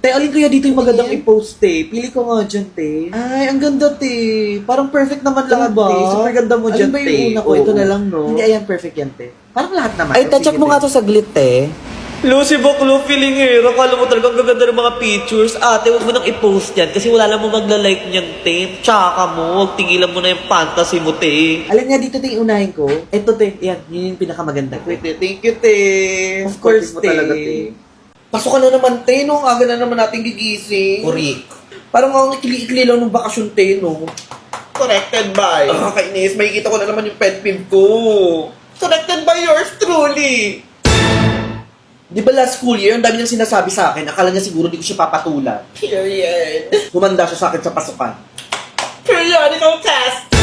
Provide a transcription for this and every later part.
Te, alin kaya dito yung magandang i-post, te? Pili ko nga dyan, te. Ay, ang ganda, te. Parang perfect naman lahat, ba? te. Super ganda mo dyan, te. Alin ba yung una ko? Oo. Ito na lang, no? Hindi, ayan, perfect yan, te. Parang lahat naman. Ay, check mo nga to saglit, te. Lucy Baklo, feeling hero. Kala mo talagang gaganda ng mga pictures. Ate, huwag mo nang i-post yan kasi wala lang mo magla-like niyan, te. Tsaka mo, huwag tigilan mo na yung fantasy mo, te. Alin nga dito, te, unahin ko? Ito, te. Yan, yun yung pinakamaganda. Wait, te. Thank you, te. Of course, Supportive mo te. talaga, te. Pasok ka na naman, te, no? Aga na naman natin gigising. Correct. Parang ang ikli-ikli lang nung bakasyon, te, no? Corrected by. Kainis, makikita ko na naman yung pet peeve ko. Corrected by yours truly. Di ba last school year, ang dami niyang sinasabi sa akin, akala niya siguro di ko siya papatulan. Period. Humanda siya sa akin sa pasukan. Periodical test.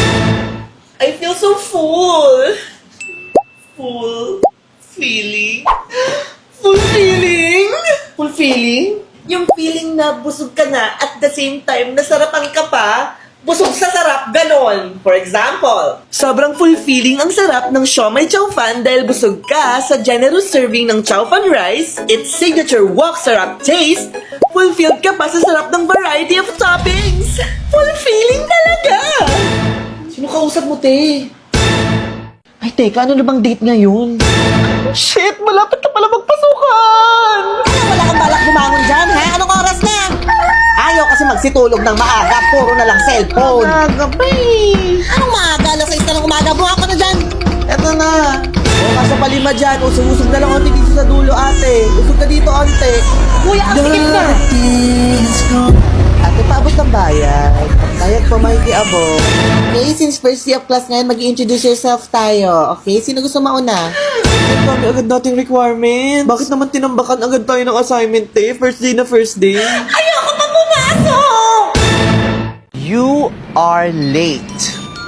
I feel so full. Full feeling. Fulfilling. Fulfilling? Yung feeling na busog ka na at the same time nasarapan ka pa, busog sa sarap, ganon. For example, sobrang fulfilling ang sarap ng siomai chow fan dahil busog ka sa generous serving ng chow fan rice, its signature wok sarap taste, fulfilled ka pa sa sarap ng variety of toppings. Fulfilling talaga! Sino kausap mo, te? Ay, teka, ano na bang date ngayon? Shit, malapit na pala magpasukan! Wala kang balak bumangon dyan, ha? Anong oras na? Ayaw kasi magsitulog ng maaga. Puro na lang cellphone. Anong maaga? Alas 6 na ng umaga. Buha ko na dyan. Eto na. O, nasa palima dyan. Usog-usog na lang onti dito sa dulo, ate. Usog ka dito, ante. Kuya, ang sikip na. Ate, paabot ng bayad. Bayad po, makikiabo. Okay, since first day of class ngayon, mag-i-introduce yourself tayo. Okay, sino gusto mauna? Ang dami agad nating requirements. Bakit naman tinambakan agad tayo ng assignment, te? First day na first day. Ayoko pa pumasok! You are late.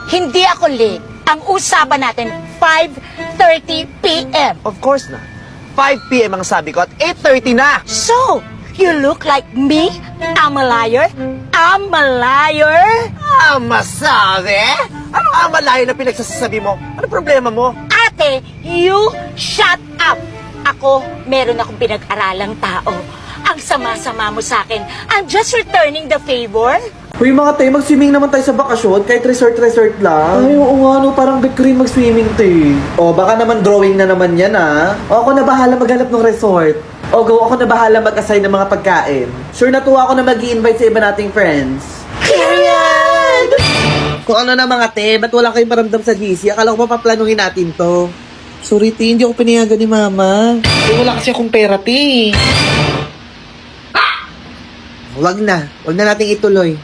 Hindi ako late. Ang usapan natin, 5:30 p.m. Of course na. 5 p.m. ang sabi ko at 8:30 na. So, you look like me? I'm a liar? I'm a liar? Masabi? Ano ang malayo na pinagsasabi mo? Ano problema mo? Ate, you shut up! Ako, meron akong pinag-aralang tao. Ang sama-sama mo sa akin. I'm just returning the favor. Uy, mga te, mag-swimming naman tayo sa bakasyon. Kahit resort-resort lang. Ay, oo nga, no. Parang back ko rin mag-swimming, te. O, baka naman drawing na naman yan, ah. O, ako na bahala maghanap ng resort. O, go, ako na bahala mag-assign ng mga pagkain. Sure, natuwa ako na mag-i-invite sa iba nating friends. Period! Kung ano na mga te, ba't wala kayong paramdam sa GC? Akala ko papaplanuhin natin to. Sorry, te. Hindi ako pinayagan ni mama. Wala kasi akong pera, te. Wag na nating ituloy.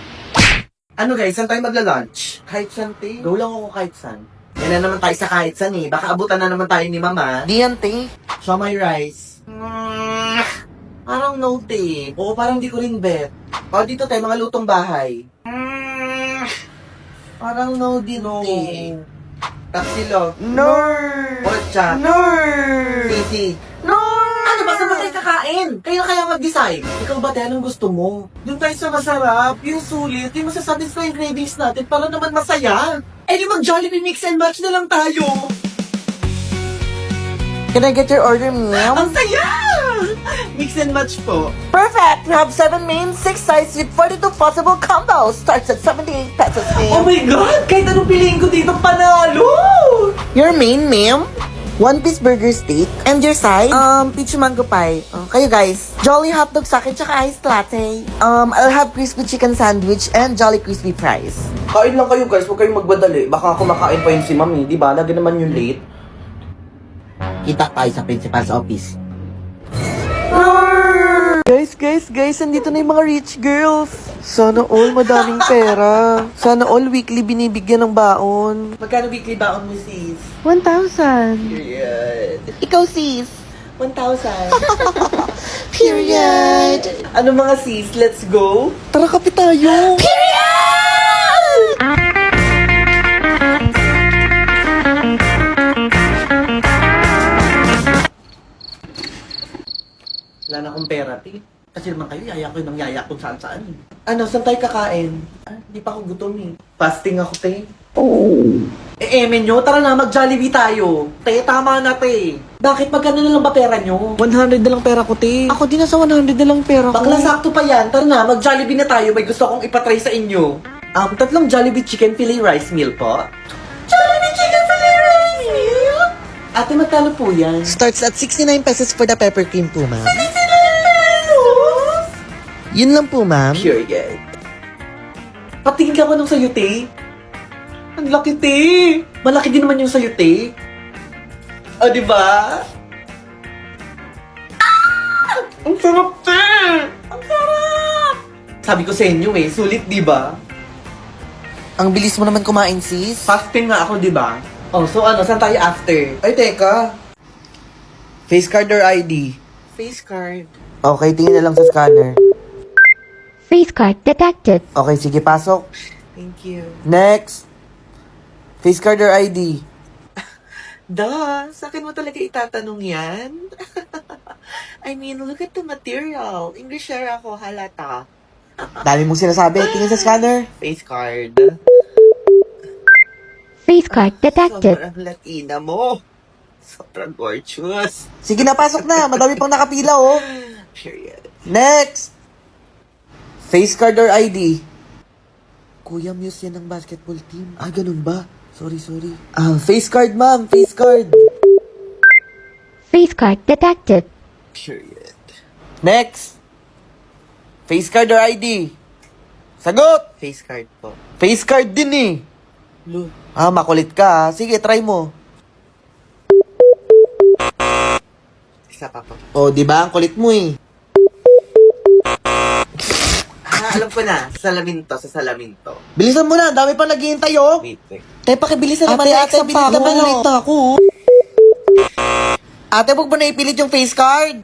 Ano guys, saan tayo magla-lunch? Kahit saan, te. Go lang ako kahit saan. Yan na naman tayo sa kahit saan eh. Baka abutan na naman tayo ni mama. Di yan, te. Show my rice. Parang no, te. Oo, parang di ko rin bet. O, dito tayo, mga lutong bahay. Parang no din, No. te. Tapsilog. Nerd! Pork chop. Nerd! Sisi. Nerd! Ano ba? Saan ba tayo kakain? Kayo na kaya mag-decide. Ikaw ba, te? Anong gusto mo? Doon tayo sa masarap, yung sulit, yung masasatisfy yung cravings natin para naman masaya. Eh, di mag-Jollibee mix and match na lang tayo. Can I get your order, ma'am? Ang saya! Mix and match po. Perfect! We have 7 main, 6 sides with 42 possible combos. Starts at 78 pesos, Oh ma'am. my God! Kahit anong piliin ko dito, panalo! Your main, ma'am? 1-piece burger steak. And your side? Peach mango pie. Kayo guys. Jolly hotdog sa akin, tsaka iced latte. I'll have crispy chicken sandwich and Jolly crispy fries. Kain lang kayo, guys. Huwag kayong magmadali. Baka kumakain pa yun si mami. Di ba? Lagi naman yung late. Kita tayo sa principal's office. Guys, andito na yung mga rich girls. Sana all madaming pera. Sana all weekly binibigyan ng baon. Magkano weekly baon mo, sis? 1,000. Ikaw, sis? 1,000. Period! Ano mga sis? Let's go? Tara, kape tayo. Wala na akong pera, ti. Kasi naman kayo, yaya ko ng yaya kung saan-saan. Ano, saan tayo kakain? Hindi pa ako gutom eh. Fasting ako, te. Eme nyo, tara na, mag-Jollibee tayo. Te, tama na, te. Bakit magkano na lang ba pera nyo? 100 na lang pera ko, te. Ako din nasa 100 na lang pera ko. Bakla, sakto pa yan. Tara na, mag-Jollibee na tayo. May gusto kong ipatry sa inyo. Tatlong Jollibee Chicken Filet Rice Meal po. Jollibee Chicken Filet Rice Meal? Ate, magkano po yan? Starts at 69 pesos for the pepper cream po, ma'am. Yun lang po, ma'am. Period. Patingin ka ko nung sa'yo, te. Ang laki, te. Malaki din naman yung sa'yo, te. O, diba? Ang sarap, te. Ang sarap. Sabi ko sa inyo sulit, diba? Ang bilis mo naman kumain, sis. Fasting nga ako, diba? Oh, so ano, saan tayo after? Ay, teka. Face card or ID? Face card. Okay, tingin na lang sa scanner. Face card detected. Okay, sige, pasok. Thank you. Next. Face card or ID? Duh, sa akin mo talaga itatanong yan? I mean, look at the material. English share ako, halata. Dami mong sinasabi. Tingin sa scanner. Face card. Face card detected. Sobrang Latina mo. Sobrang gorgeous. Sige na, pasok na. Madami pang nakapila, oh. Period. Next. Face card or ID? Kuya, Muse yan ng basketball team. Ah, ganun ba? Sorry. Face card, ma'am. Face card. Face card detected. Period. Next. Face card or ID? Sagot! Face card po. Face card din eh. Lu. Ah, makulit ka. Sige, try mo. Isa pa po. Oh, di ba? Ang kulit mo eh. Alam ko na. Sa salamin to. Bilisan mo na. Ang dami pa naghihintay, oh. Wait. Te, pakibilisan naman. Ate, bilis naman. Late ako. Ate, huwag mo na ipilit yung face card.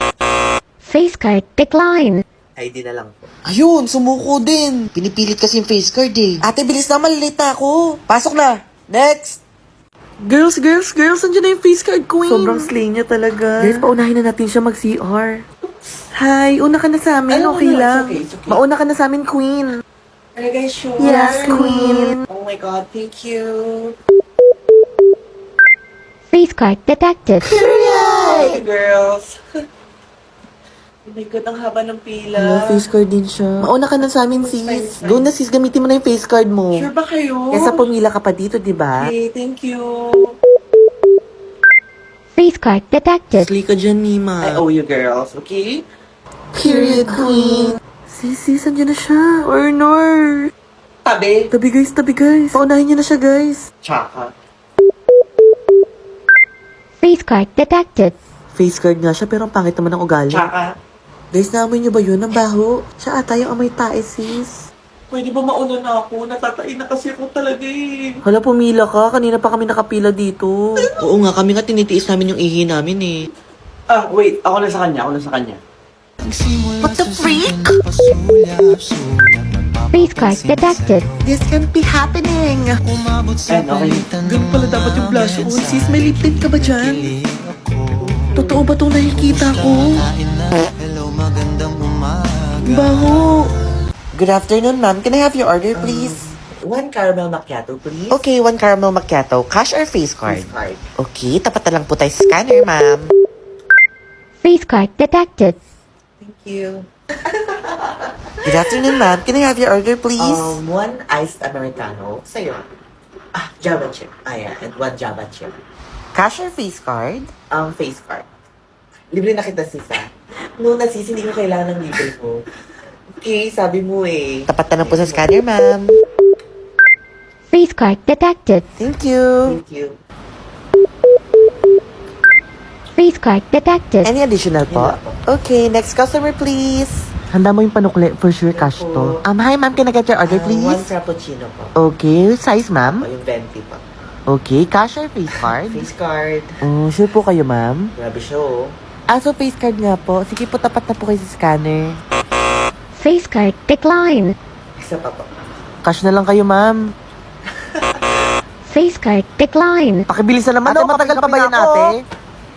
Face card decline. ID na lang po. Ayun, sumuko din. Pinipilit kasi yung face card eh. Ate, bilis naman. Late na ako. Pasok na. Next. Girls, nandiyan na yung face card queen. Sobrang slay niya talaga. Guys, paunahin na natin siya mag-CR. Hi, una ka na sa amin, Alam mo okay na, lang. it's okay. Mauna ka na sa amin, queen. Are you guys sure? Yes, queen. Oh my God, thank you. Face card detected. Hi, girls. Oh my God, ang haba ng pila. face card din siya. Mauna ka na sa amin, sis. Go na, sis. Gamitin mo na yung face card mo. Sure ba kayo? Kesa pumila ka pa dito, di ba? Okay, thank you. Face card detected. Slay ka dyan, Nima. I owe you, girls, okay? Period, queen. Sis, andyan na siya. Or. Tabi. Tabi, guys. Paunahin niyo na siya, guys. Tsaka. Face card detected. Face card nga siya, pero ang pangit naman ng ugali. Tsaka. Guys, naamoy niyo ba yun? Ang baho. Siya ata yung amoy tae, sis. Pwede ba mauna na ako? Natatain na kasi ako talaga eh. Hala, pumila ka. Kanina pa kami nakapila dito. Oo nga, kami nga tinitiis namin yung ihi namin eh. Ah, wait. Ako na sa kanya. What the freak? Face card detected. This can't be happening. Ayun, okay. Ganun pala dapat yung blush on. Sis, may lip tint ka ba dyan? Totoo ba itong nakikita ko? Baho. Good afternoon, ma'am. Can I have your order, please? 1 caramel macchiato, please. Okay, 1 caramel macchiato. Cash or face card? Face card. Okay, tapat na lang po tayo sa scanner, ma'am. Face card detected. Thank you. Good afternoon, ma'am. Can I have your order, please? 1 iced americano. Sa'yo. Ah, Java chip. Ah, yeah. And 1 Java chip. Cash or face card? Face card. Libre na kita, sis, ah. No, na sis, hindi ko kailangan ng libre mo. Okay, sabi mo eh. Tapat na lang po sa scanner, ma'am. Face card detected. Thank you. Thank you. Face card detected. Any additional po? Okay, next customer, please. Handa mo yung panukli. For sure, cash to. Hi, ma'am. Can I get your order, 1 please? frappuccino po. Okay, size, O, ma'am. yung 20 pa. Okay, cash or face card? Face card. Sure po kayo, ma'am? Grabe siya, oh. So face card nga po. Sige po, tapat na po kayo sa scanner. Face card decline. Isa pa po. Cash na lang kayo, ma'am. Face card decline. Pakibilisan naman. Ate, Matagal pa kapit-kapit ba yan, na ako. ate?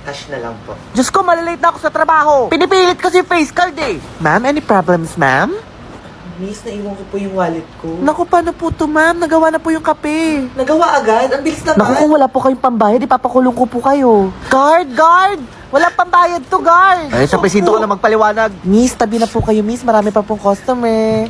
Cash na lang po. Diyos ko, malalate na ako sa trabaho. Pinipilit kasi face card eh. Ma'am, any problems, ma'am? Miss, naiwan ko po yung wallet ko. Naku, paano po to, ma'am? Nagawa na po yung kape. Nagawa agad? Ang bilis naman. Naku, kung wala po kayong pambayad, ipapakulong ko po kayo. Guard! Guard! Wala pambayad to, guard! Ay, sa presinto ko na magpaliwanag. Miss, tabi na po kayo, miss. Marami pa pong customer.